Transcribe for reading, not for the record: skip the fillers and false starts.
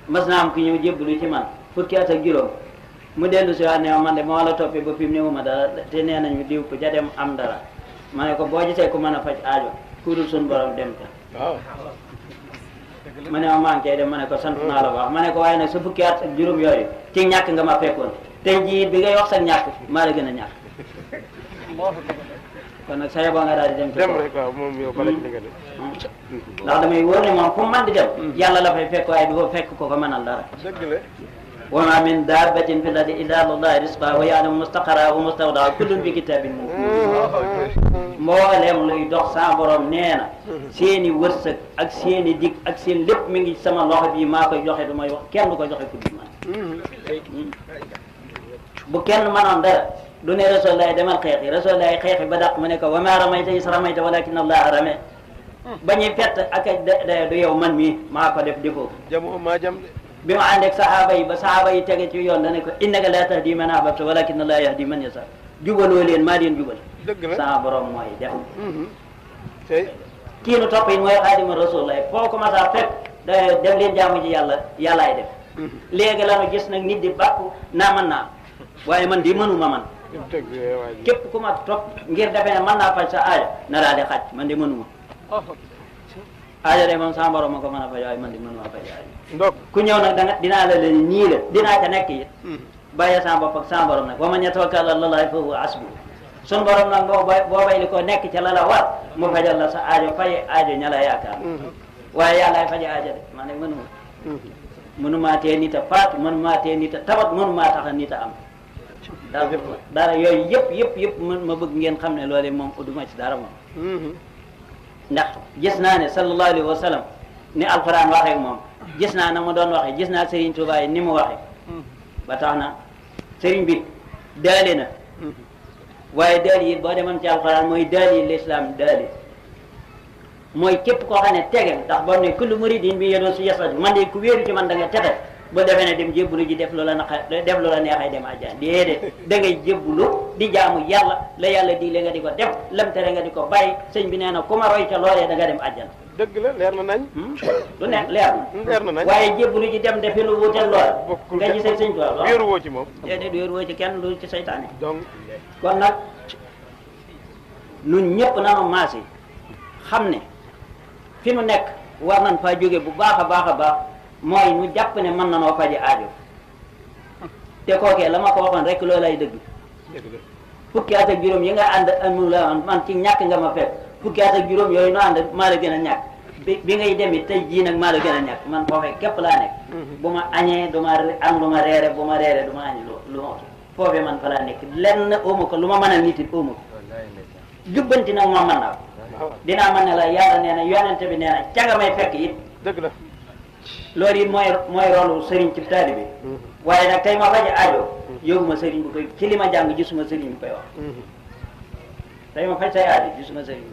mas naa am ki ñëw jébbalu ci man fukki at ak juróom mu dellu si waat ne man de moo la toppee ba fi mu néew ma dara te nee nañu diw ko ja dem am dara ma ne ko boo gisee ku mën a faj aajo ku dul suñu borom dem ca ma ne ma manqué dem ma ne ko sant naa la wax ma ne ko waaye nag sa fukki at ak juróom yooyu ci ñàkk nga ma fekkoon tey jii bi ngay wax sa ñàkk maa la gën a ñàkk kon nag sa yeboo nga daal di dem ci rek waaw moom yow bala ci nga de ndax damay wóor ne moom fu mu mën di dem yàlla la fay fekk waaye du ko fekk ko ko mënal dara dëgg la wa ma min dabbatin fi l-ardi illa Allahi rizquha wa ya'lamu mustaqarraha wa mustawda'aha kullun fi kitabin mubin mboolem luy dox sa borom nee na seeni wërsëg ak seeni dig ak seen lépp mi ngi sama loxo bii maa koy joxe du may wax kenn du ko joxe ku dul man bu kenn mënoon dara du ne Rasulullah demal xeexi Rasulullah xeexi ba dàq mu ne ko wa ma ramayta is ramayta walakinna Allaha rama ba ñuy fett ak du yow man mii maa ko def defoo jamoo maa jam de bi ma ànd ak sahaaba yi ba sahaaba yi tege ci yoon dane ko innaka la tahdi man ahbabta walakinna Allaha yahdi man yasha jubaloo leen maa leen jubal dëgg la sama borom mooy def tey kii nu topp yi mooy xaadima Rasulullah foo commencé a fekk dem leen jaamu ji yàllaay def léegi la nu gis nag nit di bàkku naa mën naa waaye man di mënuma man képp ku ma topp ngir defe ne mën naa faj sa aajo na daal di xaj man di mënuma aajo de moom sama borom ma ko mën a faj waaye man di mënuma faj aajo ndok ku ñëw nag dinaa la leen nii la dinaa ca nekk it bàyyi sama bopp ak sama borom nag wa man yatawakkal ala llahi fa huwa hasbuh sun borom nag boo bay li ko nekk ca la la war mu fajal la sa aajo fay aajo ña la yaakaar waaye yàllaay faje aajo de man nag mënumaa tee nit a faatu mënumaa tee nit a tabat mënumaa tax a nit a am dara yooyu yëpp ma bëgg ngeen xam ne loolu moom uduma ci dara moom ndax gis naa ne sallallahu alayhi wa sallam ni alquran waxee ak moom gis naa na mu doon waxee gis naa Serigne Touba yi ni mu waxee ba tax na Serigne bi daali na waaye daali yi boo demoon ci alquran mooy daali l'islam daali mooy képp koo xam ne tege ndax boo ne kullu muridin bi yedoo si yasat man de ku wéeru ci man da nga texe ba defee ne dem jébbulu ji def loola neexay dem àjjana déedéet da ngay jébbulu di jaamu yàlla la yàlla digle nga di ko def lam tere nga di ko bàyyi sëñ bi nee na ku ma roy ca loolee da nga dem àjjana dëgg la leer na nañ lu ne leer na nañ waaye jébbulu ji dem defi lu wutel loola nga gisee sëñ Tuubaa wéeru woo ci moom déedéet wéeru woo ci kenn lu ci saytaane donc kon nag nun ñëpp nanu maasi xam ne fi nu nekk war nañ faa jóge bu baax a baax mooy nu jàpp ne mën na noo faji aajo te kookee la ma ko waxoon rek loolay dëgg fukki at ak juróom yi nga ànd amul la man ci ñàkk nga ma fekk fukki at ak juróom yooyu nu ànd maa la gën a ñàkk bi ngay demit tey jii nag maa la gën a ñàkk man foofee képp laa nekk bu ma añee du ma am lu ma reere bu ma reere du ma añi lu ma foofee man fa laa nekk lenn óoma ko lu ma mën a nit it óoma ko jubbanti nag ma mën naa ko dinaa mën ne la yàlla nee na yonente bi nee na ca nga may fekk it dëgg la loolu it mooy rolu sëriñ ci taalibe bi waaye nag tey ma faji aajo yóbbu ma sëriñ bu koy ci li ma jàng gisuma sëriñ bu koy wax tey ma faj say aajo gisuma sëriñ